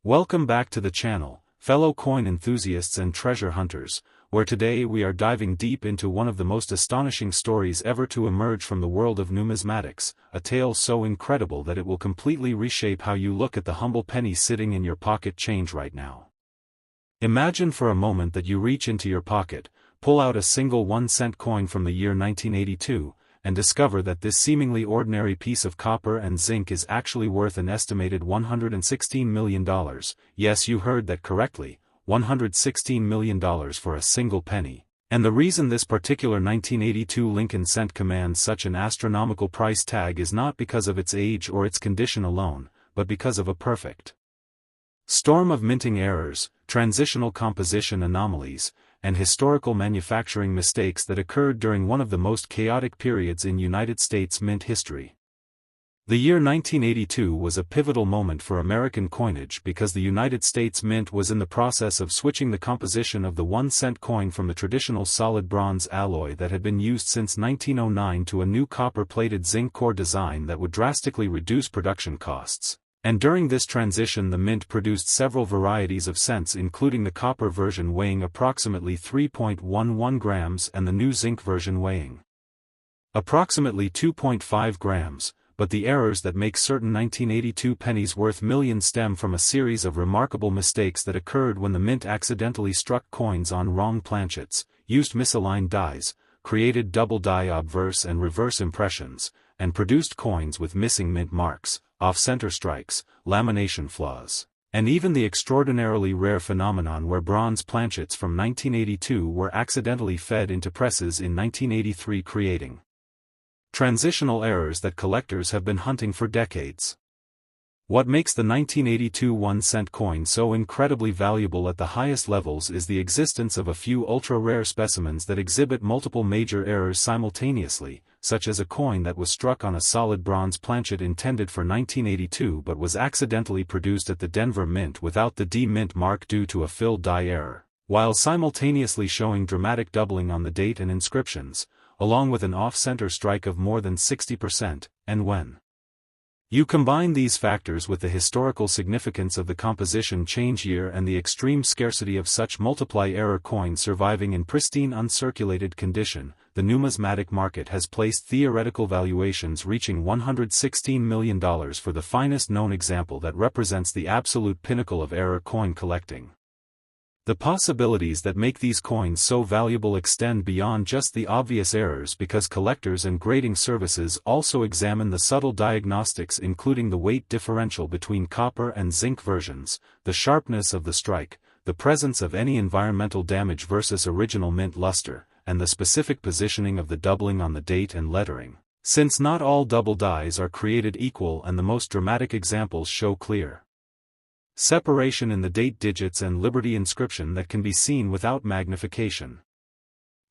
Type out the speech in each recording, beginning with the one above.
Welcome back to the channel, fellow coin enthusiasts and treasure hunters, where today we are diving deep into one of the most astonishing stories ever to emerge from the world of numismatics, a tale so incredible that it will completely reshape how you look at the humble penny sitting in your pocket change right now. Imagine for a moment that you reach into your pocket, pull out a single 1-cent coin from the year 1982, and discover that this seemingly ordinary piece of copper and zinc is actually worth an estimated $116 million. Yes, you heard that correctly, $116 million for a single penny. And the reason this particular 1982 Lincoln cent commands such an astronomical price tag is not because of its age or its condition alone, but because of a perfect storm of minting errors, transitional composition anomalies, and historical manufacturing mistakes that occurred during one of the most chaotic periods in United States mint history. The year 1982 was a pivotal moment for American coinage because the United States Mint was in the process of switching the composition of the 1-cent coin from the traditional solid bronze alloy that had been used since 1909 to a new copper-plated zinc core design that would drastically reduce production costs. And during this transition the mint produced several varieties of cents, including the copper version weighing approximately 3.11 grams and the new zinc version weighing approximately 2.5 grams, but the errors that make certain 1982 pennies worth millions stem from a series of remarkable mistakes that occurred when the mint accidentally struck coins on wrong planchets, used misaligned dies, created double die obverse and reverse impressions, and produced coins with missing mint marks, off-center strikes, lamination flaws, and even the extraordinarily rare phenomenon where bronze planchets from 1982 were accidentally fed into presses in 1983, creating transitional errors that collectors have been hunting for decades. What makes the 1982 1-cent coin so incredibly valuable at the highest levels is the existence of a few ultra-rare specimens that exhibit multiple major errors simultaneously, such as a coin that was struck on a solid bronze planchet intended for 1982 but was accidentally produced at the Denver Mint without the D mint mark due to a filled die error, while simultaneously showing dramatic doubling on the date and inscriptions, along with an off-center strike of more than 60%, and when you combine these factors with the historical significance of the composition change year and the extreme scarcity of such multiply-error coins surviving in pristine uncirculated condition, the numismatic market has placed theoretical valuations reaching $116 million for the finest known example that represents the absolute pinnacle of error coin collecting. The possibilities that make these coins so valuable extend beyond just the obvious errors because collectors and grading services also examine the subtle diagnostics, including the weight differential between copper and zinc versions, the sharpness of the strike, the presence of any environmental damage versus original mint luster, and the specific positioning of the doubling on the date and lettering, since not all double dies are created equal and the most dramatic examples show clear separation in the date digits and Liberty inscription that can be seen without magnification.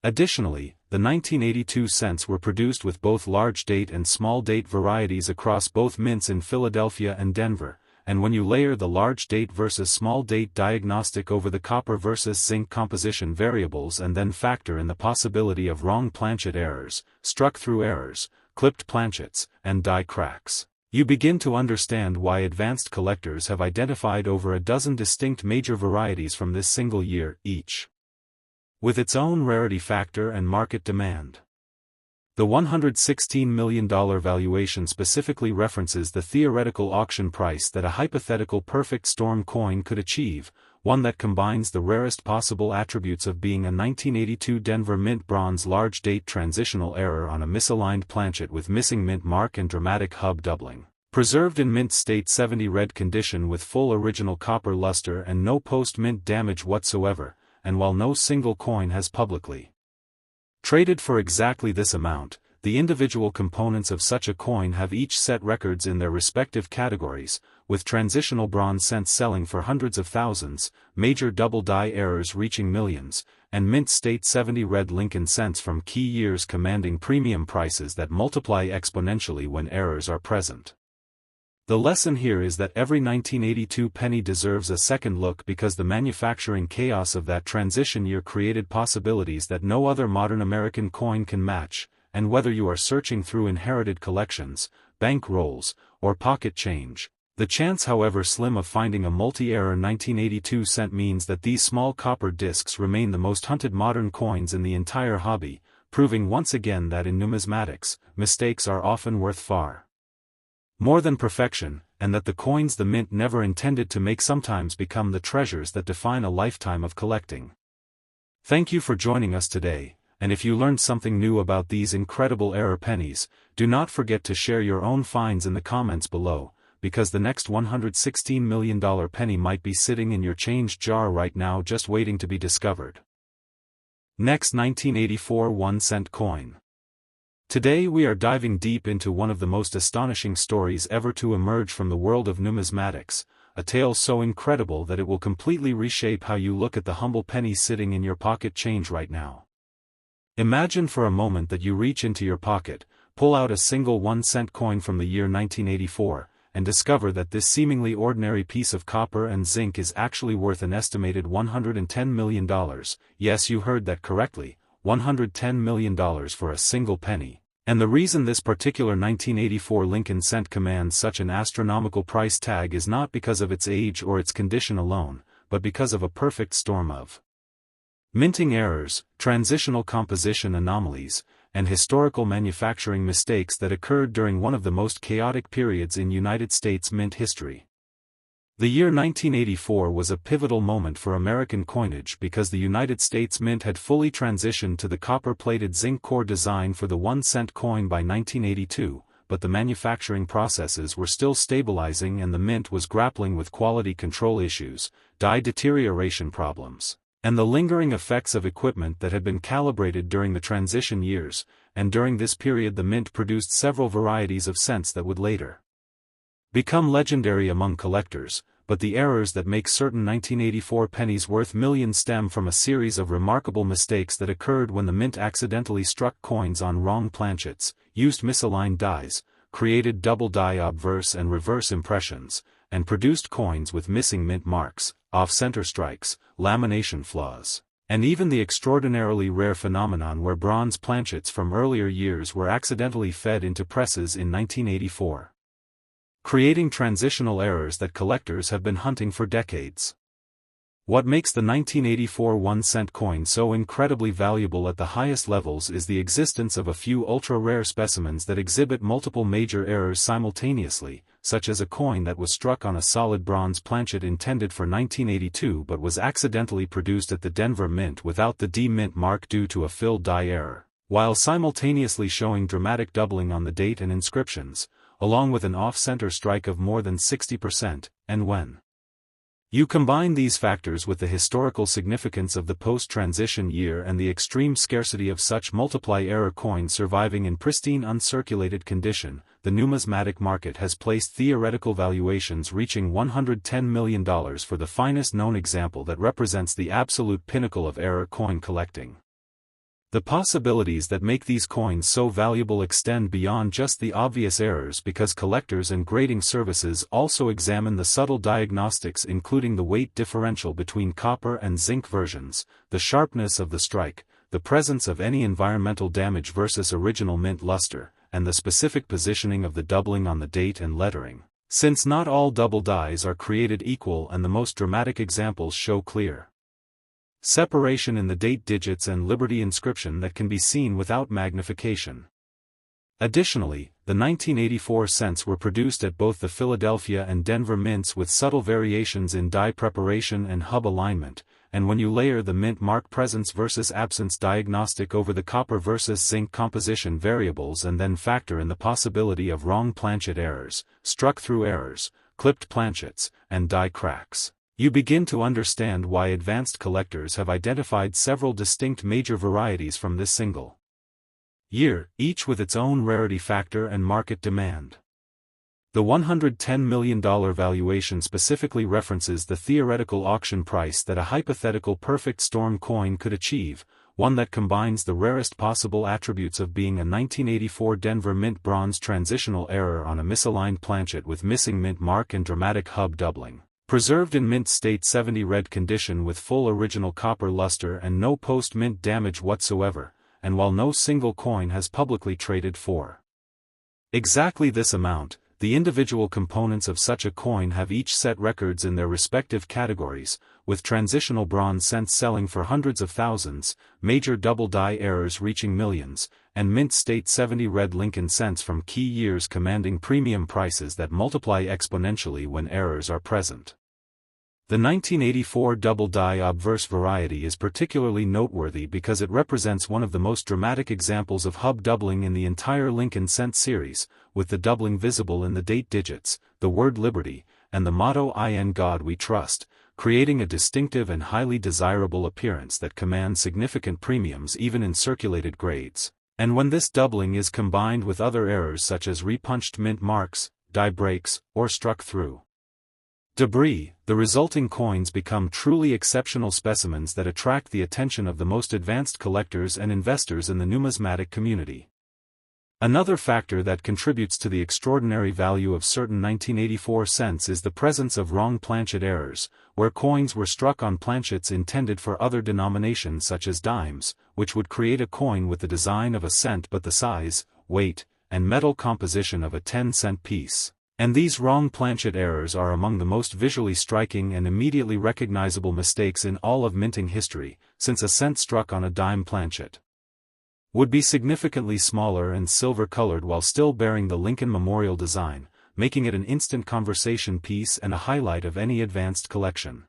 Additionally, the 1982 cents were produced with both large date and small date varieties across both mints in Philadelphia and Denver, and when you layer the large date versus small date diagnostic over the copper versus zinc composition variables and then factor in the possibility of wrong planchet errors, struck-through errors, clipped planchets, and die cracks, you begin to understand why advanced collectors have identified over a dozen distinct major varieties from this single year, each with its own rarity factor and market demand. The $116 million valuation specifically references the theoretical auction price that a hypothetical perfect storm coin could achieve, one that combines the rarest possible attributes of being a 1982 Denver Mint bronze large date transitional error on a misaligned planchet with missing mint mark and dramatic hub doubling, preserved in mint state 70 red condition with full original copper luster and no post-mint damage whatsoever, and while no single coin has publicly traded for exactly this amount, the individual components of such a coin have each set records in their respective categories, with transitional bronze cents selling for hundreds of thousands, major double die errors reaching millions, and mint state 70 red Lincoln cents from key years commanding premium prices that multiply exponentially when errors are present. The lesson here is that every 1982 penny deserves a second look because the manufacturing chaos of that transition year created possibilities that no other modern American coin can match, and whether you are searching through inherited collections, bank rolls, or pocket change, The chance, however slim, of finding a multi-error 1982 cent means that these small copper discs remain the most hunted modern coins in the entire hobby, proving once again that in numismatics, mistakes are often worth far more than perfection, and that the coins the mint never intended to make sometimes become the treasures that define a lifetime of collecting. Thank you for joining us today, and if you learned something new about these incredible error pennies, do not forget to share your own finds in the comments below, because the next $116 million penny might be sitting in your change jar right now just waiting to be discovered. Next, 1984 1-cent coin. Today we are diving deep into one of the most astonishing stories ever to emerge from the world of numismatics, a tale so incredible that it will completely reshape how you look at the humble penny sitting in your pocket change right now. Imagine for a moment that you reach into your pocket, pull out a single 1-cent coin from the year 1984, and discover that this seemingly ordinary piece of copper and zinc is actually worth an estimated $110 million. Yes, you heard that correctly, $110 million for a single penny. And the reason this particular 1984 Lincoln cent commands such an astronomical price tag is not because of its age or its condition alone, but because of a perfect storm of minting errors, transitional composition anomalies, and historical manufacturing mistakes that occurred during one of the most chaotic periods in United States mint history. The year 1984 was a pivotal moment for American coinage because the United States Mint had fully transitioned to the copper-plated zinc core design for the 1-cent coin by 1982, but the manufacturing processes were still stabilizing and the mint was grappling with quality control issues, die deterioration problems, and the lingering effects of equipment that had been calibrated during the transition years, and during this period the mint produced several varieties of cents that would later become legendary among collectors, but the errors that make certain 1984 pennies worth millions stem from a series of remarkable mistakes that occurred when the mint accidentally struck coins on wrong planchets, used misaligned dies, created double die obverse and reverse impressions, and produced coins with missing mint marks, off-center strikes, lamination flaws, and even the extraordinarily rare phenomenon where bronze planchets from earlier years were accidentally fed into presses in 1984. Creating transitional errors that collectors have been hunting for decades. What makes the 1984 1-cent coin so incredibly valuable at the highest levels is the existence of a few ultra-rare specimens that exhibit multiple major errors simultaneously, such as a coin that was struck on a solid bronze planchet intended for 1982 but was accidentally produced at the Denver Mint without the D mint mark due to a filled die error, while simultaneously showing dramatic doubling on the date and inscriptions, along with an off-center strike of more than 60%, and when you combine these factors with the historical significance of the post-transition year and the extreme scarcity of such multiply-error coins surviving in pristine uncirculated condition, the numismatic market has placed theoretical valuations reaching $110 million for the finest known example that represents the absolute pinnacle of error coin collecting. The possibilities that make these coins so valuable extend beyond just the obvious errors because collectors and grading services also examine the subtle diagnostics including the weight differential between copper and zinc versions, the sharpness of the strike, the presence of any environmental damage versus original mint luster, and the specific positioning of the doubling on the date and lettering, since not all double dies are created equal and the most dramatic examples show clear separation in the date digits and Liberty inscription that can be seen without magnification. Additionally, the 1984 cents were produced at both the Philadelphia and Denver mints with subtle variations in die preparation and hub alignment, and when you layer the mint mark presence versus absence diagnostic over the copper versus zinc composition variables and then factor in the possibility of wrong planchet errors, struck-through errors, clipped planchets, and die cracks, you begin to understand why advanced collectors have identified several distinct major varieties from this single year, each with its own rarity factor and market demand. The $110 million valuation specifically references the theoretical auction price that a hypothetical perfect storm coin could achieve, one that combines the rarest possible attributes of being a 1984 Denver Mint bronze transitional error on a misaligned planchet with missing mint mark and dramatic hub doubling, preserved in mint state 70 red condition with full original copper luster and no post-mint damage whatsoever, and while no single coin has publicly traded for exactly this amount, the individual components of such a coin have each set records in their respective categories, with transitional bronze cents selling for hundreds of thousands, major double die errors reaching millions, and mint state 70 red Lincoln cents from key years commanding premium prices that multiply exponentially when errors are present. The 1984 double die obverse variety is particularly noteworthy because it represents one of the most dramatic examples of hub doubling in the entire Lincoln cent series, with the doubling visible in the date digits, the word liberty, and the motto "In God We Trust," creating a distinctive and highly desirable appearance that commands significant premiums even in circulated grades. And when this doubling is combined with other errors such as repunched mint marks, die breaks, or struck through debris, the resulting coins become truly exceptional specimens that attract the attention of the most advanced collectors and investors in the numismatic community. Another factor that contributes to the extraordinary value of certain 1984 cents is the presence of wrong planchet errors, where coins were struck on planchets intended for other denominations such as dimes, which would create a coin with the design of a cent but the size, weight, and metal composition of a 10-cent piece. And these wrong planchet errors are among the most visually striking and immediately recognizable mistakes in all of minting history, since a cent struck on a dime planchet would be significantly smaller and silver-colored while still bearing the Lincoln Memorial design, making it an instant conversation piece and a highlight of any advanced collection.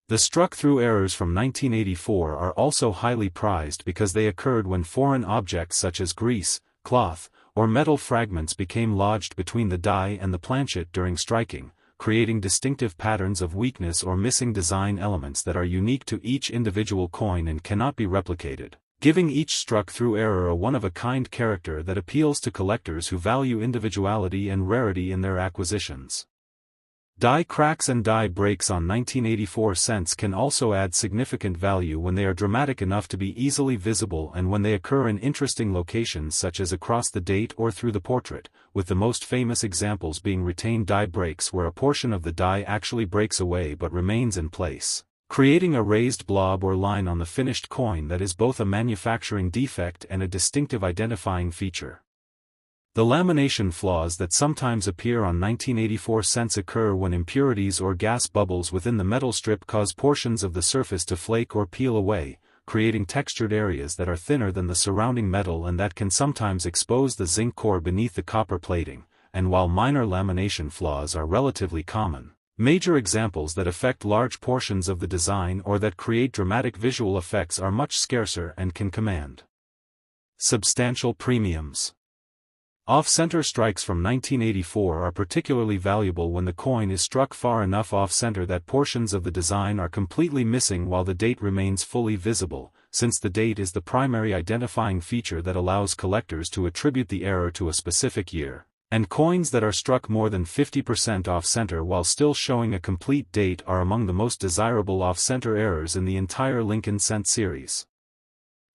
The struck-through errors from 1984 are also highly prized because they occurred when foreign objects such as grease, cloth, or metal fragments became lodged between the die and the planchet during striking, creating distinctive patterns of weakness or missing design elements that are unique to each individual coin and cannot be replicated, giving each struck-through error a one-of-a-kind character that appeals to collectors who value individuality and rarity in their acquisitions. Die cracks and die breaks on 1984 cents can also add significant value when they are dramatic enough to be easily visible and when they occur in interesting locations such as across the date or through the portrait, with the most famous examples being retained die breaks where a portion of the die actually breaks away but remains in place, creating a raised blob or line on the finished coin that is both a manufacturing defect and a distinctive identifying feature. The lamination flaws that sometimes appear on 1984 cents occur when impurities or gas bubbles within the metal strip cause portions of the surface to flake or peel away, creating textured areas that are thinner than the surrounding metal and that can sometimes expose the zinc core beneath the copper plating, and while minor lamination flaws are relatively common, major examples that affect large portions of the design or that create dramatic visual effects are much scarcer and can command substantial premiums. Off-center strikes from 1984 are particularly valuable when the coin is struck far enough off-center that portions of the design are completely missing while the date remains fully visible, since the date is the primary identifying feature that allows collectors to attribute the error to a specific year, and coins that are struck more than 50% off-center while still showing a complete date are among the most desirable off-center errors in the entire Lincoln cent series.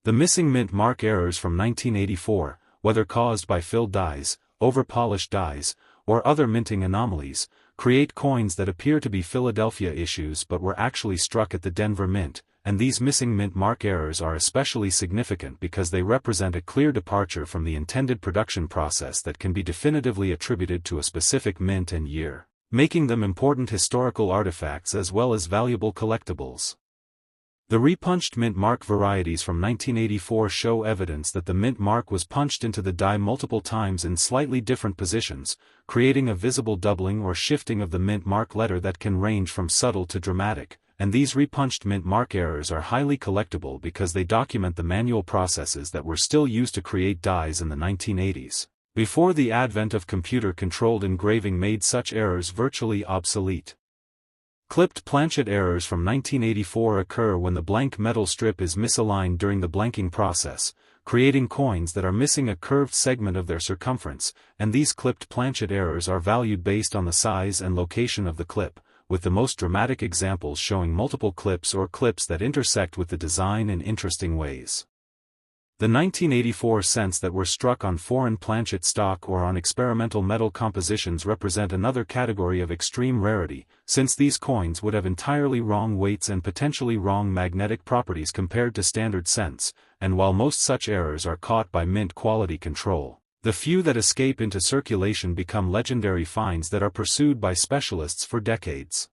The missing mint mark errors from 1984, whether caused by filled dies, over-polished dies, or other minting anomalies, create coins that appear to be Philadelphia issues but were actually struck at the Denver Mint, and these missing mint mark errors are especially significant because they represent a clear departure from the intended production process that can be definitively attributed to a specific mint and year, making them important historical artifacts as well as valuable collectibles. The repunched mint mark varieties from 1984 show evidence that the mint mark was punched into the die multiple times in slightly different positions, creating a visible doubling or shifting of the mint mark letter that can range from subtle to dramatic, and these repunched mint mark errors are highly collectible because they document the manual processes that were still used to create dies in the 1980s, before the advent of computer-controlled engraving made such errors virtually obsolete. Clipped planchet errors from 1984 occur when the blank metal strip is misaligned during the blanking process, creating coins that are missing a curved segment of their circumference, and these clipped planchet errors are valued based on the size and location of the clip, with the most dramatic examples showing multiple clips or clips that intersect with the design in interesting ways. The 1984 cents that were struck on foreign planchet stock or on experimental metal compositions represent another category of extreme rarity, since these coins would have entirely wrong weights and potentially wrong magnetic properties compared to standard cents, and while most such errors are caught by mint quality control, The few that escape into circulation become legendary finds that are pursued by specialists for decades.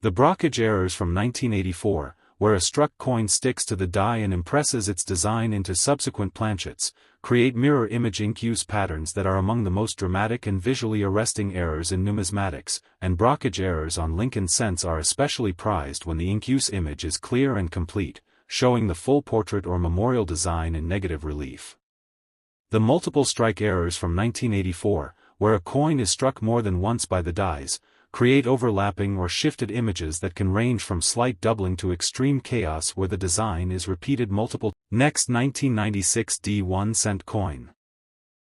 The brockage errors from 1984, where a struck coin sticks to the die and impresses its design into subsequent planchets, create mirror image ink-use patterns that are among the most dramatic and visually arresting errors in numismatics, and brockage errors on Lincoln cents are especially prized when the ink-use image is clear and complete, showing the full portrait or memorial design in negative relief. The multiple strike errors from 1984, where a coin is struck more than once by the dies, create overlapping or shifted images that can range from slight doubling to extreme chaos where the design is repeated multiple. Next, 1996 D 1-cent coin.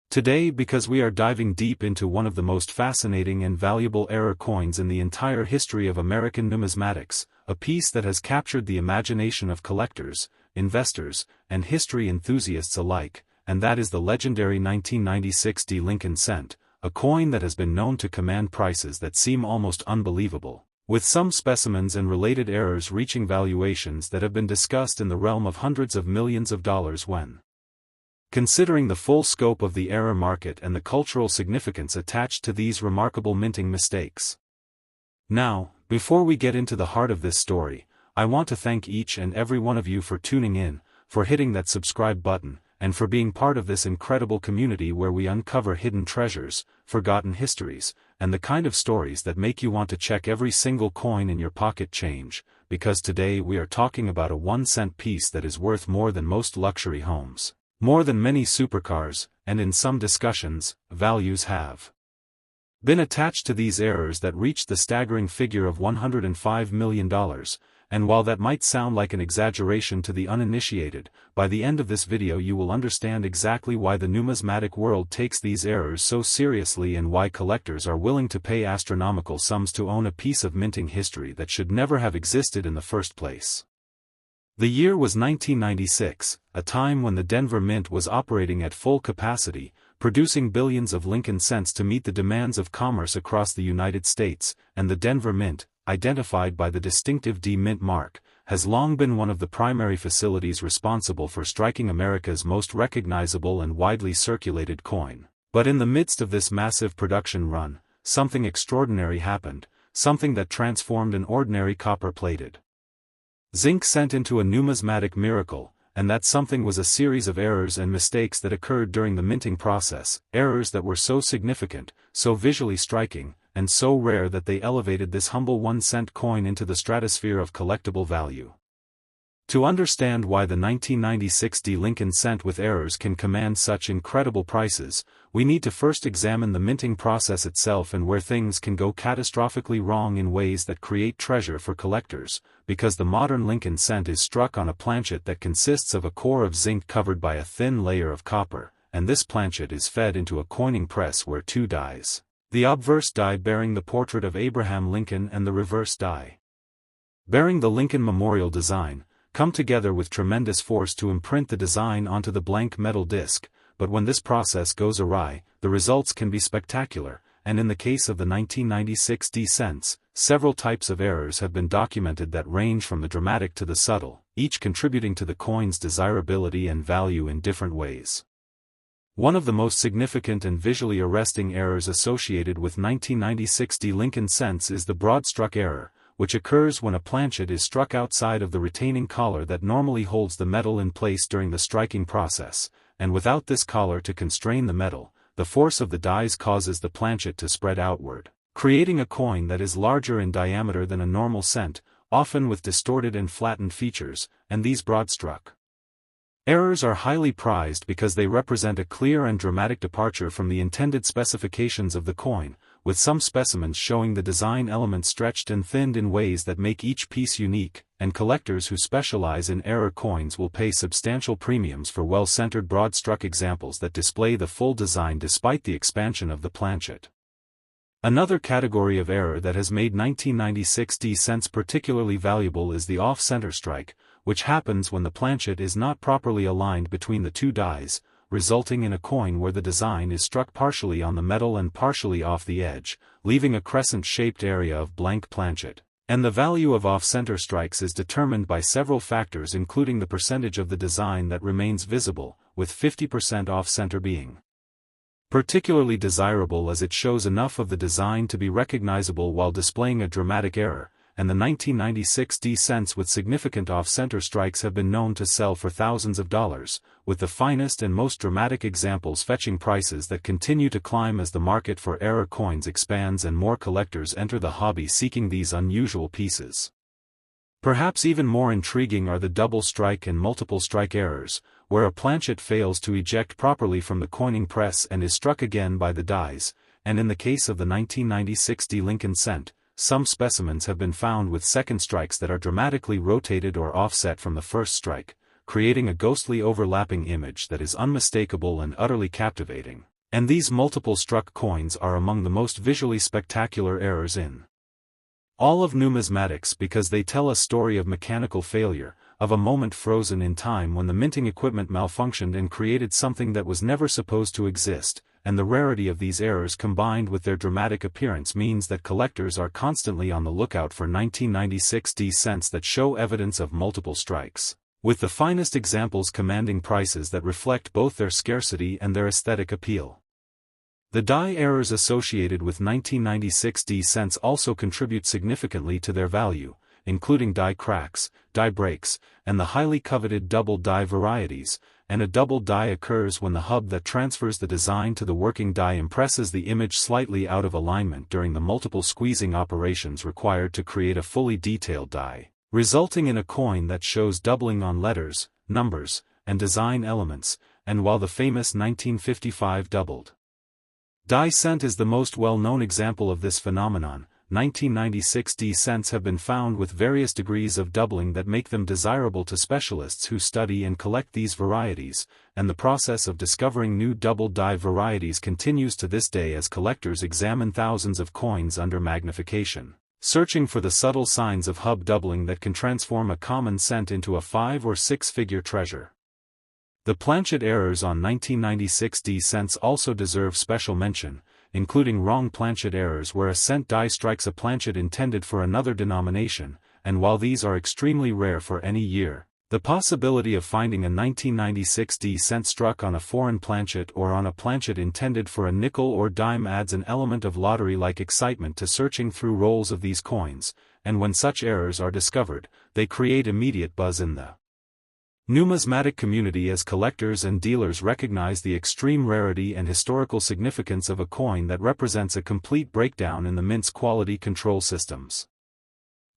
Today, because we are diving deep into one of the most fascinating and valuable error coins in the entire history of American numismatics, a piece that has captured the imagination of collectors, investors, and history enthusiasts alike, and that is the legendary 1996 D Lincoln cent, a coin that has been known to command prices that seem almost unbelievable, with some specimens and related errors reaching valuations that have been discussed in the realm of hundreds of millions of dollars when considering the full scope of the error market and the cultural significance attached to these remarkable minting mistakes. Now, before we get into the heart of this story, I want to thank each and every one of you for tuning in, for hitting that subscribe button, and for being part of this incredible community where we uncover hidden treasures, forgotten histories, and the kind of stories that make you want to check every single coin in your pocket change, because today we are talking about a 1-cent piece that is worth more than most luxury homes, more than many supercars, and in some discussions, values have been attached to these errors that reached the staggering figure of $105 million, and while that might sound like an exaggeration to the uninitiated, by the end of this video you will understand exactly why the numismatic world takes these errors so seriously and why collectors are willing to pay astronomical sums to own a piece of minting history that should never have existed in the first place. The year was 1996, a time when the Denver Mint was operating at full capacity, producing billions of Lincoln cents to meet the demands of commerce across the United States, and the Denver Mint, identified by the distinctive D Mint mark, has long been one of the primary facilities responsible for striking America's most recognizable and widely circulated coin. But in the midst of this massive production run, something extraordinary happened, something that transformed an ordinary copper-plated zinc cent into a numismatic miracle, and that something was a series of errors and mistakes that occurred during the minting process, errors that were so significant, so visually striking, and so rare that they elevated this humble 1-cent coin into the stratosphere of collectible value. To understand why the 1996 D Lincoln cent with errors can command such incredible prices, we need to first examine the minting process itself and where things can go catastrophically wrong in ways that create treasure for collectors, because the modern Lincoln cent is struck on a planchet that consists of a core of zinc covered by a thin layer of copper, and this planchet is fed into a coining press where two dies, the obverse die bearing the portrait of Abraham Lincoln and the reverse die bearing the Lincoln memorial design, come together with tremendous force to imprint the design onto the blank metal disc, but when this process goes awry, the results can be spectacular, and in the case of the 1996 D cents, several types of errors have been documented that range from the dramatic to the subtle, each contributing to the coin's desirability and value in different ways. One of the most significant and visually arresting errors associated with 1996 D Lincoln cents is the broad-struck error, which occurs when a planchet is struck outside of the retaining collar that normally holds the metal in place during the striking process, and without this collar to constrain the metal, the force of the dies causes the planchet to spread outward, creating a coin that is larger in diameter than a normal cent, often with distorted and flattened features, and these broad-struck errors are highly prized because they represent a clear and dramatic departure from the intended specifications of the coin, with some specimens showing the design elements stretched and thinned in ways that make each piece unique, and collectors who specialize in error coins will pay substantial premiums for well-centered broad-struck examples that display the full design despite the expansion of the planchet. Another category of error that has made 1996 D cents particularly valuable is the off-center strike, which happens when the planchet is not properly aligned between the two dies, resulting in a coin where the design is struck partially on the metal and partially off the edge, leaving a crescent-shaped area of blank planchet. And the value of off-center strikes is determined by several factors including the percentage of the design that remains visible, with 50% off-center being particularly desirable as it shows enough of the design to be recognizable while displaying a dramatic error, and the 1996 D cents with significant off-center strikes have been known to sell for thousands of dollars, with the finest and most dramatic examples fetching prices that continue to climb as the market for error coins expands and more collectors enter the hobby seeking these unusual pieces. Perhaps even more intriguing are the double strike and multiple strike errors, where a planchet fails to eject properly from the coining press and is struck again by the dies, and in the case of the 1996 D Lincoln cent, some specimens have been found with second strikes that are dramatically rotated or offset from the first strike, creating a ghostly overlapping image that is unmistakable and utterly captivating, and these multiple struck coins are among the most visually spectacular errors in all of numismatics because they tell a story of mechanical failure, of a moment frozen in time when the minting equipment malfunctioned and created something that was never supposed to exist, and the rarity of these errors combined with their dramatic appearance means that collectors are constantly on the lookout for 1996 D cents that show evidence of multiple strikes, with the finest examples commanding prices that reflect both their scarcity and their aesthetic appeal. The die errors associated with 1996 D cents also contribute significantly to their value, including die cracks, die breaks, and the highly coveted double die varieties, and a double die occurs when the hub that transfers the design to the working die impresses the image slightly out of alignment during the multiple squeezing operations required to create a fully detailed die, resulting in a coin that shows doubling on letters, numbers, and design elements, and while the famous 1955 doubled die cent is the most well-known example of this phenomenon, 1996 D cents have been found with various degrees of doubling that make them desirable to specialists who study and collect these varieties, and the process of discovering new double die varieties continues to this day as collectors examine thousands of coins under magnification, searching for the subtle signs of hub doubling that can transform a common cent into a 5- or 6-figure treasure. The planchet errors on 1996 D cents also deserve special mention, including wrong planchet errors where a cent die strikes a planchet intended for another denomination, and while these are extremely rare for any year, the possibility of finding a 1996 D cent struck on a foreign planchet or on a planchet intended for a nickel or dime adds an element of lottery-like excitement to searching through rolls of these coins, and when such errors are discovered, they create immediate buzz in the numismatic community as collectors and dealers recognize the extreme rarity and historical significance of a coin that represents a complete breakdown in the mint's quality control systems.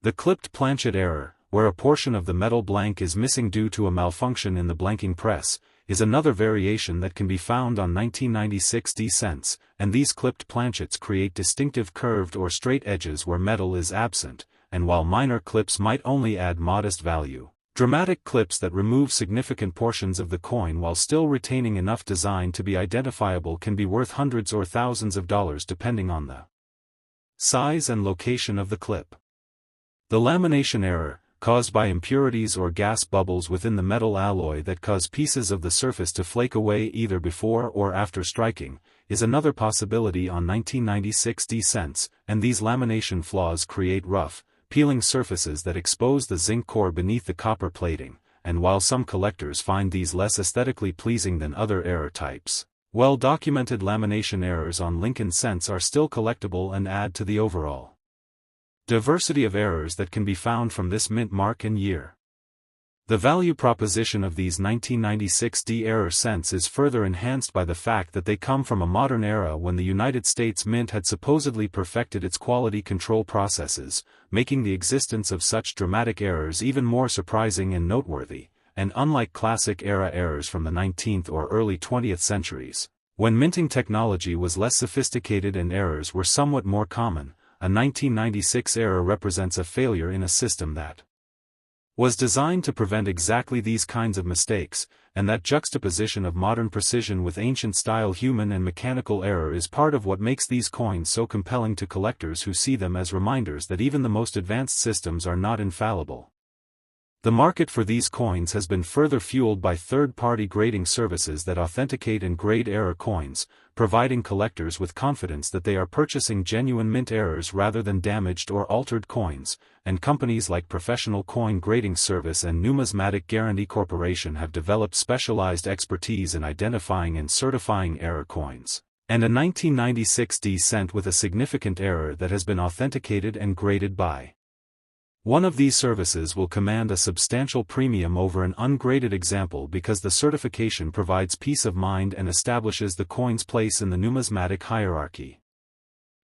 The clipped planchet error, where a portion of the metal blank is missing due to a malfunction in the blanking press, is another variation that can be found on 1996 D cents, and these clipped planchets create distinctive curved or straight edges where metal is absent, and while minor clips might only add modest value, dramatic clips that remove significant portions of the coin while still retaining enough design to be identifiable can be worth hundreds or thousands of dollars depending on the size and location of the clip. The lamination error, caused by impurities or gas bubbles within the metal alloy that cause pieces of the surface to flake away either before or after striking, is another possibility on 1996 D cents, and these lamination flaws create rough, peeling surfaces that expose the zinc core beneath the copper plating, and while some collectors find these less aesthetically pleasing than other error types, well-documented lamination errors on Lincoln cents are still collectible and add to the overall diversity of errors that can be found from this mint mark and year. The value proposition of these 1996 D error cents is further enhanced by the fact that they come from a modern era when the United States Mint had supposedly perfected its quality control processes, making the existence of such dramatic errors even more surprising and noteworthy, and unlike classic era errors from the 19th or early 20th centuries, when minting technology was less sophisticated and errors were somewhat more common, a 1996 error represents a failure in a system that was designed to prevent exactly these kinds of mistakes, and that juxtaposition of modern precision with ancient-style human and mechanical error is part of what makes these coins so compelling to collectors who see them as reminders that even the most advanced systems are not infallible. The market for these coins has been further fueled by third-party grading services that authenticate and grade error coins, providing collectors with confidence that they are purchasing genuine mint errors rather than damaged or altered coins, and companies like Professional Coin Grading Service and Numismatic Guarantee Corporation have developed specialized expertise in identifying and certifying error coins, and a 1996 D cent with a significant error that has been authenticated and graded by. One of these services will command a substantial premium over an ungraded example because the certification provides peace of mind and establishes the coin's place in the numismatic hierarchy.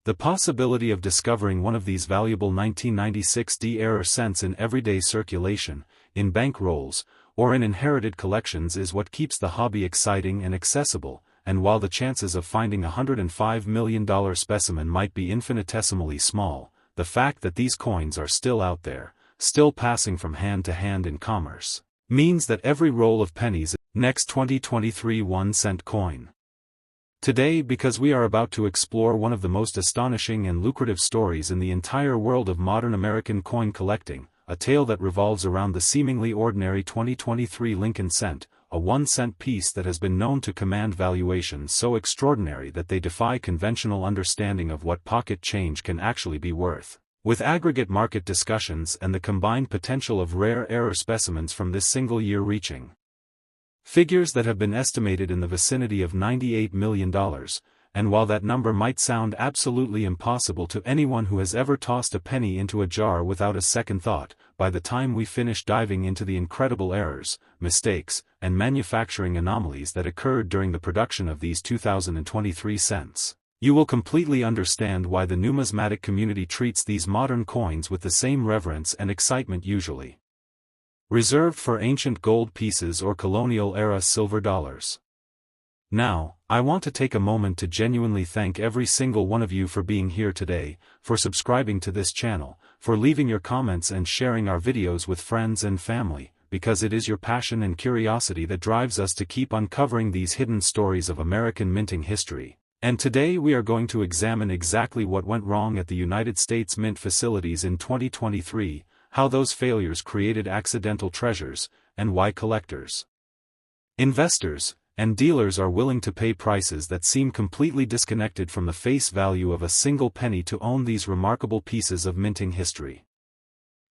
The possibility of discovering one of these valuable 1996 D error cents in everyday circulation, in bank rolls, or in inherited collections is what keeps the hobby exciting and accessible, and while the chances of finding a $105 million specimen might be infinitesimally small, the fact that these coins are still out there, still passing from hand to hand in commerce, means that every roll of pennies is next 2023 1-cent coin. Today, because we are about to explore one of the most astonishing and lucrative stories in the entire world of modern American coin collecting, a tale that revolves around the seemingly ordinary 2023 Lincoln cent, a 1-cent piece that has been known to command valuations so extraordinary that they defy conventional understanding of what pocket change can actually be worth. With aggregate market discussions and the combined potential of rare error specimens from this single year reaching figures that have been estimated in the vicinity of $98 million, and while that number might sound absolutely impossible to anyone who has ever tossed a penny into a jar without a second thought, by the time we finish diving into the incredible errors, mistakes, and manufacturing anomalies that occurred during the production of these 2023 cents, you will completely understand why the numismatic community treats these modern coins with the same reverence and excitement usually reserved for ancient gold pieces or colonial-era silver dollars. Now, I want to take a moment to genuinely thank every single one of you for being here today, for subscribing to this channel, for leaving your comments and sharing our videos with friends and family, because it is your passion and curiosity that drives us to keep uncovering these hidden stories of American minting history. And today we are going to examine exactly what went wrong at the United States Mint facilities in 2023, how those failures created accidental treasures, and why collectors, investors, and dealers are willing to pay prices that seem completely disconnected from the face value of a single penny to own these remarkable pieces of minting history.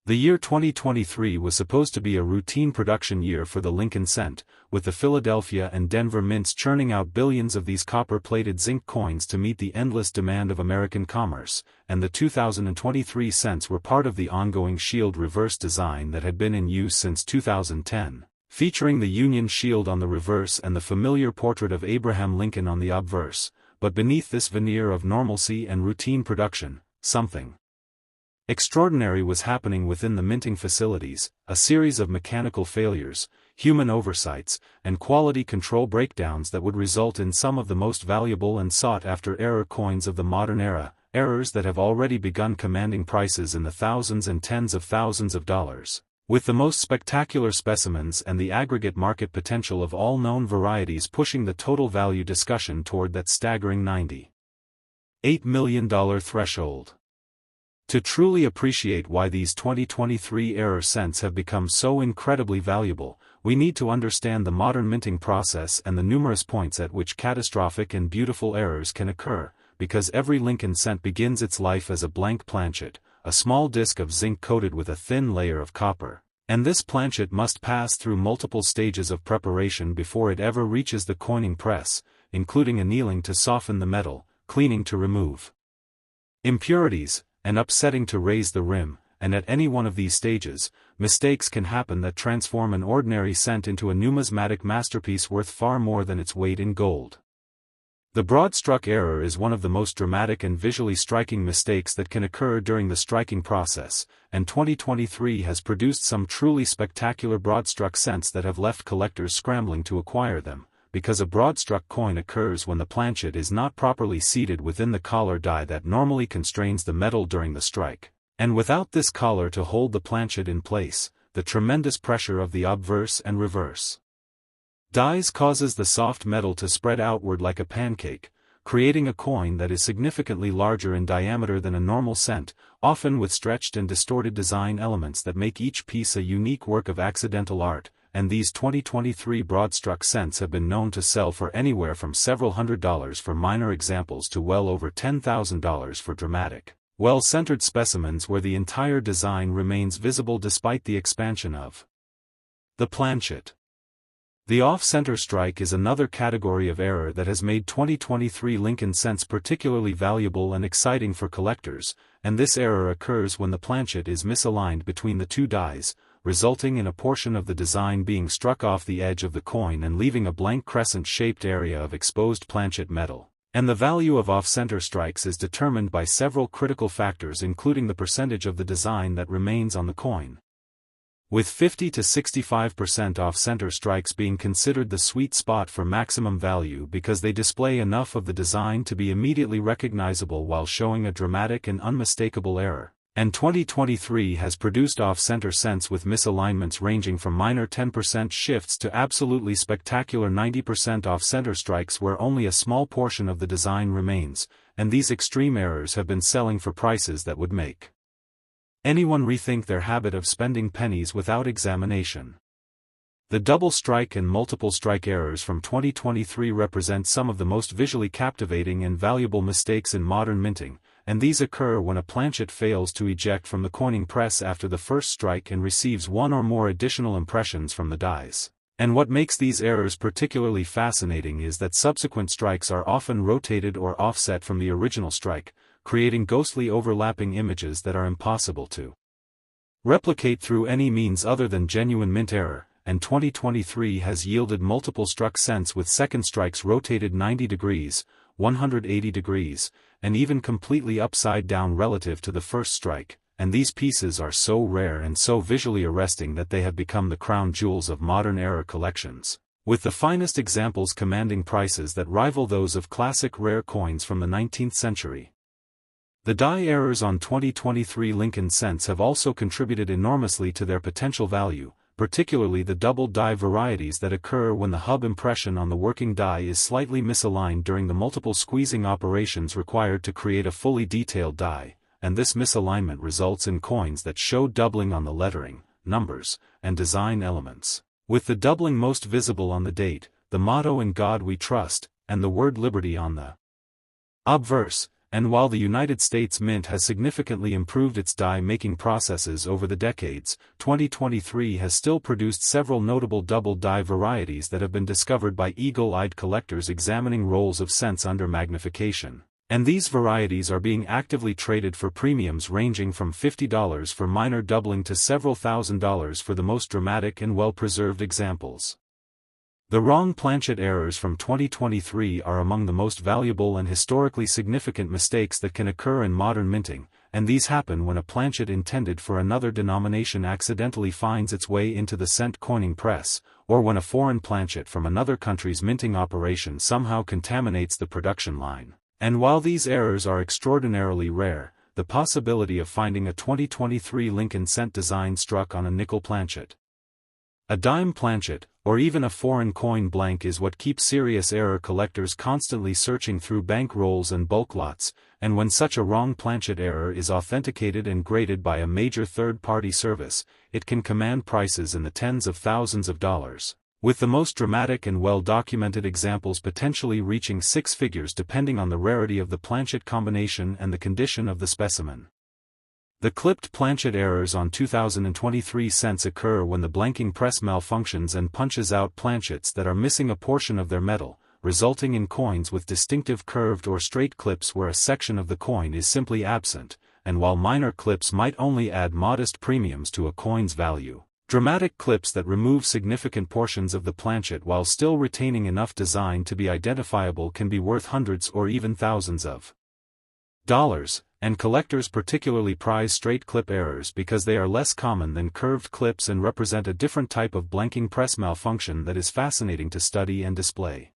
The year 2023 was supposed to be a routine production year for the Lincoln cent, with the Philadelphia and Denver mints churning out billions of these copper-plated zinc coins to meet the endless demand of American commerce, and the 2023 cents were part of the ongoing shield reverse design that had been in use since 2010. Featuring the Union shield on the reverse and the familiar portrait of Abraham Lincoln on the obverse, but beneath this veneer of normalcy and routine production, something extraordinary was happening within the minting facilities, a series of mechanical failures, human oversights, and quality control breakdowns that would result in some of the most valuable and sought-after error coins of the modern era, errors that have already begun commanding prices in the thousands and tens of thousands of dollars. With the most spectacular specimens and the aggregate market potential of all known varieties pushing the total value discussion toward that staggering $98 million threshold. To truly appreciate why these 2023 error cents have become so incredibly valuable, we need to understand the modern minting process and the numerous points at which catastrophic and beautiful errors can occur, because every Lincoln cent begins its life as a blank planchet, a small disc of zinc coated with a thin layer of copper, and this planchet must pass through multiple stages of preparation before it ever reaches the coining press, including annealing to soften the metal, cleaning to remove impurities, and upsetting to raise the rim, and at any one of these stages, mistakes can happen that transform an ordinary cent into a numismatic masterpiece worth far more than its weight in gold. The broad-struck error is one of the most dramatic and visually striking mistakes that can occur during the striking process, and 2023 has produced some truly spectacular broad-struck cents that have left collectors scrambling to acquire them, because a broad-struck coin occurs when the planchet is not properly seated within the collar die that normally constrains the metal during the strike, and without this collar to hold the planchet in place, the tremendous pressure of the obverse and reverse dies causes the soft metal to spread outward like a pancake, creating a coin that is significantly larger in diameter than a normal cent, often with stretched and distorted design elements that make each piece a unique work of accidental art, and these 2023 broad-struck cents have been known to sell for anywhere from several $100s for minor examples to well over $10,000 for dramatic, well-centered specimens where the entire design remains visible despite the expansion of the planchet. The off-center strike is another category of error that has made 2023 Lincoln cents particularly valuable and exciting for collectors, and this error occurs when the planchet is misaligned between the two dies, resulting in a portion of the design being struck off the edge of the coin and leaving a blank crescent-shaped area of exposed planchet metal. And the value of off-center strikes is determined by several critical factors, including the percentage of the design that remains on the coin, with 50 to 65% off-center strikes being considered the sweet spot for maximum value because they display enough of the design to be immediately recognizable while showing a dramatic and unmistakable error. And 2023 has produced off-center cents with misalignments ranging from minor 10% shifts to absolutely spectacular 90% off-center strikes where only a small portion of the design remains, and these extreme errors have been selling for prices that would make anyone rethink their habit of spending pennies without examination. The double strike and multiple strike errors from 2023 represent some of the most visually captivating and valuable mistakes in modern minting, and these occur when a planchet fails to eject from the coining press after the first strike and receives one or more additional impressions from the dies. And what makes these errors particularly fascinating is that subsequent strikes are often rotated or offset from the original strike, creating ghostly overlapping images that are impossible to replicate through any means other than genuine mint error, and 2023 has yielded multiple struck cents with second strikes rotated 90 degrees, 180 degrees, and even completely upside down relative to the first strike, and these pieces are so rare and so visually arresting that they have become the crown jewels of modern error collections, with the finest examples commanding prices that rival those of classic rare coins from the 19th century. The die errors on 2023 Lincoln cents have also contributed enormously to their potential value, particularly the double die varieties that occur when the hub impression on the working die is slightly misaligned during the multiple squeezing operations required to create a fully detailed die, and this misalignment results in coins that show doubling on the lettering, numbers, and design elements, with the doubling most visible on the date, the motto "In God We Trust," and the word liberty on the obverse. And while the United States Mint has significantly improved its die-making processes over the decades, 2023 has still produced several notable double die varieties that have been discovered by eagle-eyed collectors examining rolls of cents under magnification. And these varieties are being actively traded for premiums ranging from $50 for minor doubling to several $1,000s for the most dramatic and well-preserved examples. The wrong planchet errors from 2023 are among the most valuable and historically significant mistakes that can occur in modern minting, and these happen when a planchet intended for another denomination accidentally finds its way into the cent coining press, or when a foreign planchet from another country's minting operation somehow contaminates the production line. And while these errors are extraordinarily rare, the possibility of finding a 2023 Lincoln cent design struck on a nickel planchet, a dime planchet, or even a foreign coin blank is what keeps serious error collectors constantly searching through bank rolls and bulk lots, and when such a wrong planchet error is authenticated and graded by a major third-party service, it can command prices in the tens of thousands of dollars, with the most dramatic and well-documented examples potentially reaching six figures depending on the rarity of the planchet combination and the condition of the specimen. The clipped planchet errors on 2023 cents occur when the blanking press malfunctions and punches out planchets that are missing a portion of their metal, resulting in coins with distinctive curved or straight clips where a section of the coin is simply absent, and while minor clips might only add modest premiums to a coin's value, dramatic clips that remove significant portions of the planchet while still retaining enough design to be identifiable can be worth hundreds or even thousands of dollars. And collectors particularly prize straight clip errors because they are less common than curved clips and represent a different type of blanking press malfunction that is fascinating to study and display.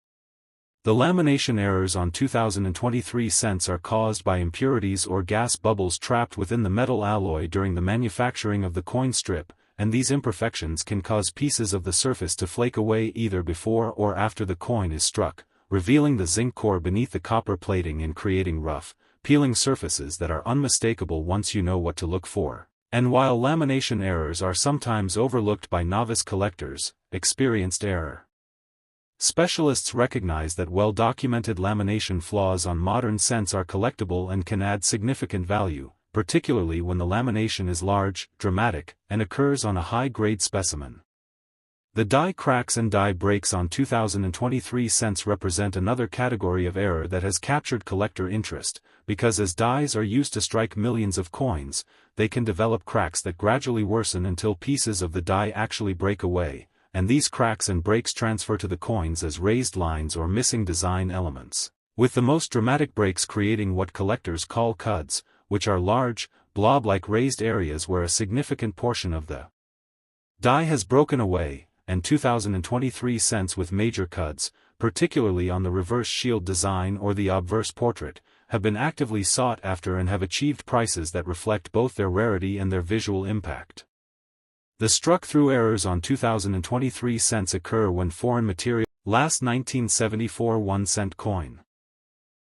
The lamination errors on 2023 cents are caused by impurities or gas bubbles trapped within the metal alloy during the manufacturing of the coin strip, and these imperfections can cause pieces of the surface to flake away either before or after the coin is struck, revealing the zinc core beneath the copper plating and creating rough, peeling surfaces that are unmistakable once you know what to look for. And while lamination errors are sometimes overlooked by novice collectors, experienced error specialists recognize that well-documented lamination flaws on modern cents are collectible and can add significant value, particularly when the lamination is large, dramatic, and occurs on a high-grade specimen. The die cracks and die breaks on 2023 cents represent another category of error that has captured collector interest, because as dies are used to strike millions of coins, they can develop cracks that gradually worsen until pieces of the die actually break away, and these cracks and breaks transfer to the coins as raised lines or missing design elements, with the most dramatic breaks creating what collectors call cuds, which are large, blob-like raised areas where a significant portion of the die has broken away, and 2023 cents with major cuds, particularly on the reverse shield design or the obverse portrait, have been actively sought after and have achieved prices that reflect both their rarity and their visual impact. The struck-through errors on 2023 cents occur when foreign material. Last 1974 1-cent coin.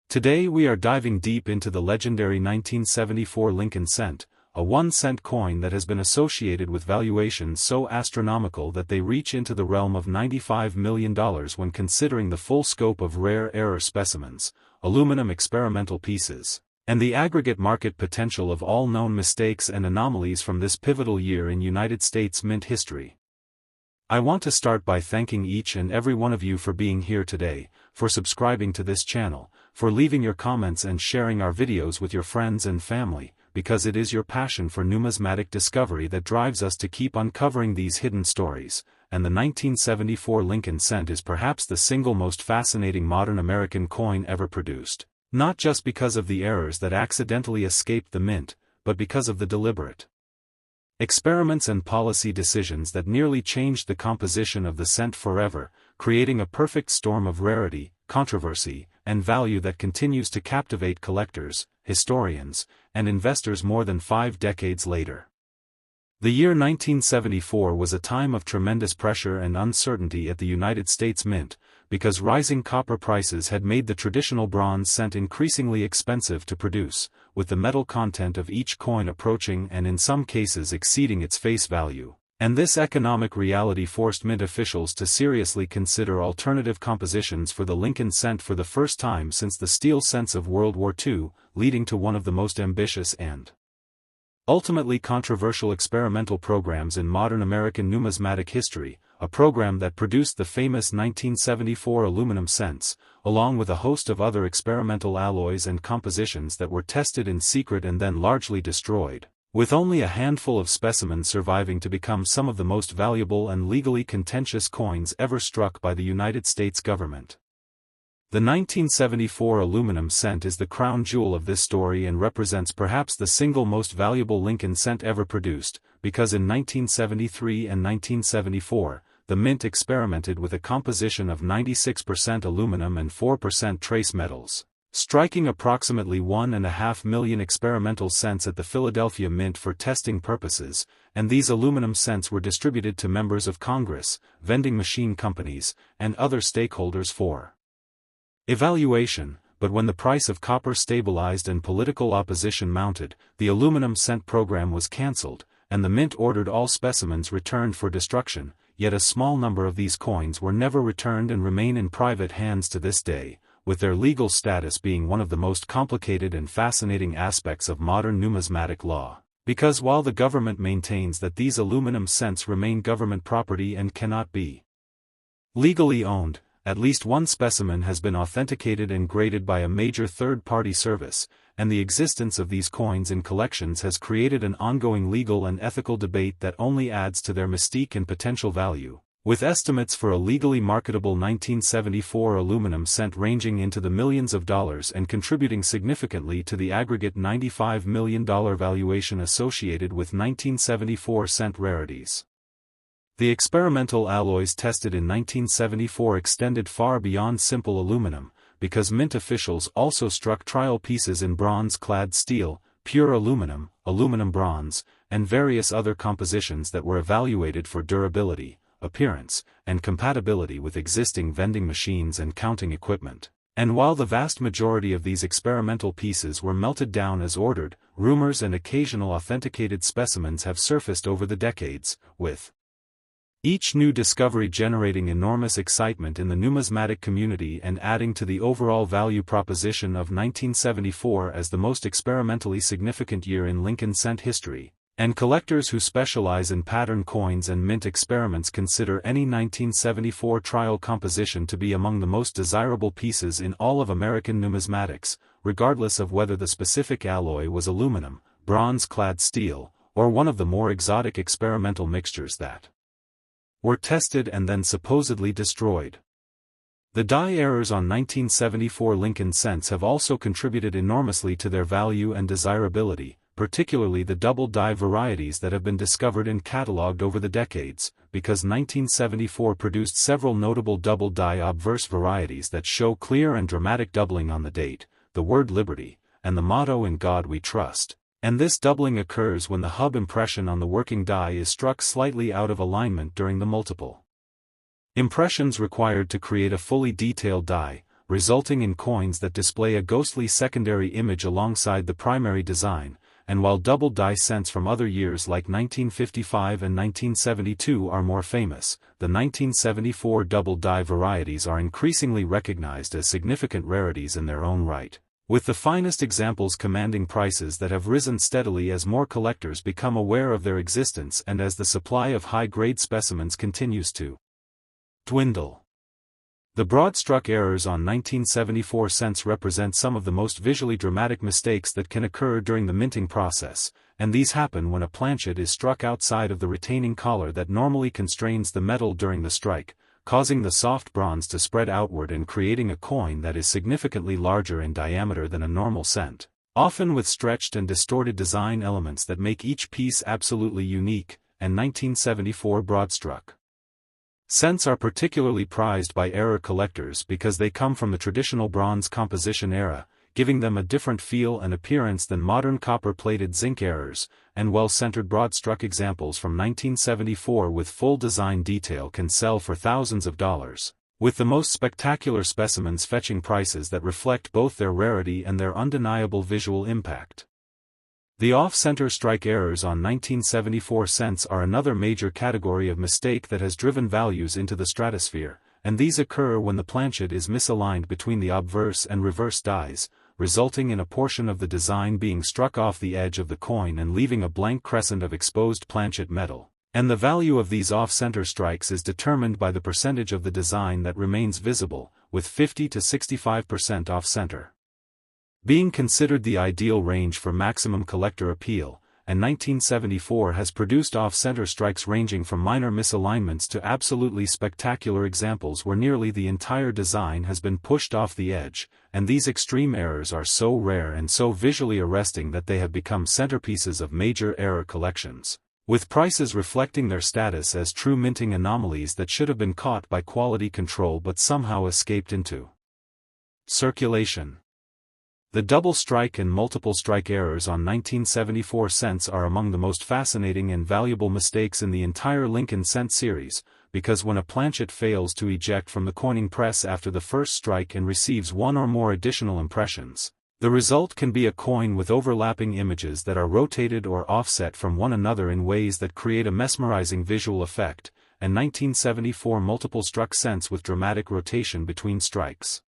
Today we are diving deep into the legendary 1974 Lincoln cent, a 1-cent coin that has been associated with valuations so astronomical that they reach into the realm of $95 million when considering the full scope of rare error specimens, aluminum experimental pieces, and the aggregate market potential of all known mistakes and anomalies from this pivotal year in United States mint history. I want to start by thanking each and every one of you for being here today, for subscribing to this channel, for leaving your comments and sharing our videos with your friends and family, because it is your passion for numismatic discovery that drives us to keep uncovering these hidden stories, and the 1974 Lincoln cent is perhaps the single most fascinating modern American coin ever produced, not just because of the errors that accidentally escaped the mint, but because of the deliberate experiments and policy decisions that nearly changed the composition of the cent forever, creating a perfect storm of rarity, controversy, and value that continues to captivate collectors, historians, and investors more than 5 decades later. The year 1974 was a time of tremendous pressure and uncertainty at the United States Mint, because rising copper prices had made the traditional bronze cent increasingly expensive to produce, with the metal content of each coin approaching and in some cases exceeding its face value. And this economic reality forced mint officials to seriously consider alternative compositions for the Lincoln cent for the first time since the steel cents of World War II, leading to one of the most ambitious and ultimately controversial experimental programs in modern American numismatic history, a program that produced the famous 1974 aluminum cents, along with a host of other experimental alloys and compositions that were tested in secret and then largely destroyed, with only a handful of specimens surviving to become some of the most valuable and legally contentious coins ever struck by the United States government. The 1974 aluminum cent is the crown jewel of this story and represents perhaps the single most valuable Lincoln cent ever produced, because in 1973 and 1974, the mint experimented with a composition of 96% aluminum and 4% trace metals, striking approximately 1.5 million experimental cents at the Philadelphia Mint for testing purposes, and these aluminum cents were distributed to members of Congress, vending machine companies, and other stakeholders for evaluation. But when the price of copper stabilized and political opposition mounted, the aluminum cent program was cancelled, and the mint ordered all specimens returned for destruction, yet a small number of these coins were never returned and remain in private hands to this day, with their legal status being one of the most complicated and fascinating aspects of modern numismatic law, because while the government maintains that these aluminum cents remain government property and cannot be legally owned, at least one specimen has been authenticated and graded by a major third-party service, and the existence of these coins in collections has created an ongoing legal and ethical debate that only adds to their mystique and potential value, with estimates for a legally marketable 1974 aluminum cent ranging into the millions of dollars and contributing significantly to the aggregate $95 million valuation associated with 1974 cent rarities. The experimental alloys tested in 1974 extended far beyond simple aluminum, because mint officials also struck trial pieces in bronze-clad steel, pure aluminum, aluminum bronze, and various other compositions that were evaluated for durability, appearance, and compatibility with existing vending machines and counting equipment. And while the vast majority of these experimental pieces were melted down as ordered, rumors and occasional authenticated specimens have surfaced over the decades, with each new discovery generating enormous excitement in the numismatic community and adding to the overall value proposition of 1974 as the most experimentally significant year in Lincoln cent history. And collectors who specialize in pattern coins and mint experiments consider any 1974 trial composition to be among the most desirable pieces in all of American numismatics, regardless of whether the specific alloy was aluminum, bronze-clad steel, or one of the more exotic experimental mixtures that were tested and then supposedly destroyed. The die errors on 1974 Lincoln cents have also contributed enormously to their value and desirability, particularly the double die varieties that have been discovered and catalogued over the decades, because 1974 produced several notable double die obverse varieties that show clear and dramatic doubling on the date, the word liberty, and the motto "In God We Trust." And this doubling occurs when the hub impression on the working die is struck slightly out of alignment during the multiple impressions required to create a fully detailed die, resulting in coins that display a ghostly secondary image alongside the primary design. And while double die cents from other years like 1955 and 1972 are more famous, the 1974 double die varieties are increasingly recognized as significant rarities in their own right, with the finest examples commanding prices that have risen steadily as more collectors become aware of their existence and as the supply of high-grade specimens continues to dwindle. The broad-struck errors on 1974 cents represent some of the most visually dramatic mistakes that can occur during the minting process, and these happen when a planchet is struck outside of the retaining collar that normally constrains the metal during the strike, causing the soft bronze to spread outward and creating a coin that is significantly larger in diameter than a normal cent, often with stretched and distorted design elements that make each piece absolutely unique. And 1974 broad-struck cents are particularly prized by error collectors because they come from the traditional bronze composition era, giving them a different feel and appearance than modern copper-plated zinc errors, and well-centered broad-struck examples from 1974 with full design detail can sell for thousands of dollars, with the most spectacular specimens fetching prices that reflect both their rarity and their undeniable visual impact. The off-center strike errors on 1974 cents are another major category of mistake that has driven values into the stratosphere, and these occur when the planchet is misaligned between the obverse and reverse dies, resulting in a portion of the design being struck off the edge of the coin and leaving a blank crescent of exposed planchet metal. And the value of these off-center strikes is determined by the percentage of the design that remains visible, with 50 to 65% off-center being considered the ideal range for maximum collector appeal, and 1974 has produced off-center strikes ranging from minor misalignments to absolutely spectacular examples where nearly the entire design has been pushed off the edge, and these extreme errors are so rare and so visually arresting that they have become centerpieces of major error collections, with prices reflecting their status as true minting anomalies that should have been caught by quality control but somehow escaped into circulation. The double strike and multiple strike errors on 1974 cents are among the most fascinating and valuable mistakes in the entire Lincoln cent series, because when a planchet fails to eject from the coining press after the first strike and receives one or more additional impressions, the result can be a coin with overlapping images that are rotated or offset from one another in ways that create a mesmerizing visual effect, and 1974 multiple struck cents with dramatic rotation between strikes,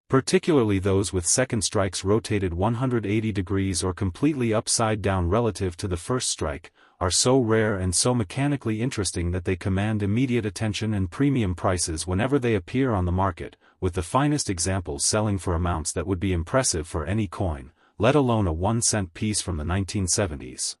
particularly those with second strikes rotated 180 degrees or completely upside down relative to the first strike, are so rare and so mechanically interesting that they command immediate attention and premium prices whenever they appear on the market, with the finest examples selling for amounts that would be impressive for any coin, let alone a 1-cent piece from the 1970s.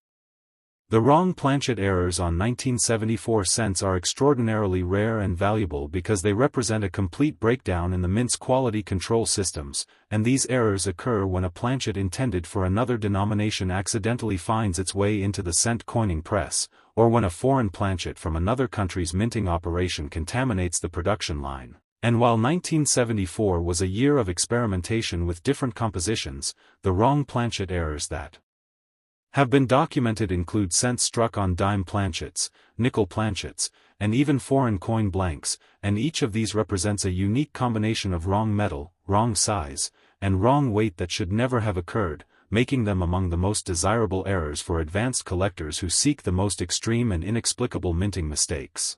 The wrong planchet errors on 1974 cents are extraordinarily rare and valuable because they represent a complete breakdown in the mint's quality control systems, and these errors occur when a planchet intended for another denomination accidentally finds its way into the cent coining press, or when a foreign planchet from another country's minting operation contaminates the production line. And while 1974 was a year of experimentation with different compositions, the wrong planchet errors that have been documented include cents struck on dime planchets, nickel planchets, and even foreign coin blanks, and each of these represents a unique combination of wrong metal, wrong size, and wrong weight that should never have occurred, making them among the most desirable errors for advanced collectors who seek the most extreme and inexplicable minting mistakes.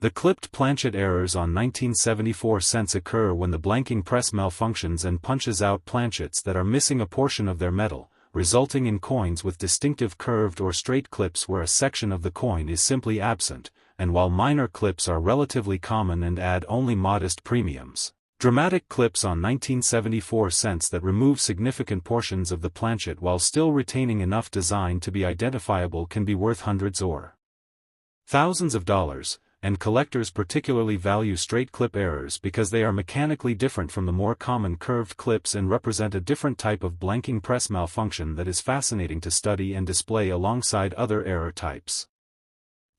The clipped planchet errors on 1974 cents occur when the blanking press malfunctions and punches out planchets that are missing a portion of their metal, resulting in coins with distinctive curved or straight clips where a section of the coin is simply absent, and while minor clips are relatively common and add only modest premiums. Dramatic clips on 1974 cents that remove significant portions of the planchet while still retaining enough design to be identifiable can be worth hundreds or thousands of dollars, and collectors particularly value straight clip errors because they are mechanically different from the more common curved clips and represent a different type of blanking press malfunction that is fascinating to study and display alongside other error types.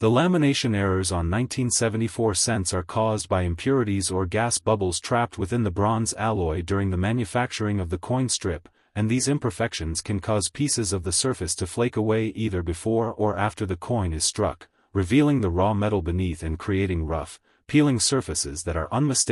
The lamination errors on 1974 cents are caused by impurities or gas bubbles trapped within the bronze alloy during the manufacturing of the coin strip, and these imperfections can cause pieces of the surface to flake away either before or after the coin is struck, revealing the raw metal beneath and creating rough, peeling surfaces that are unmistakable.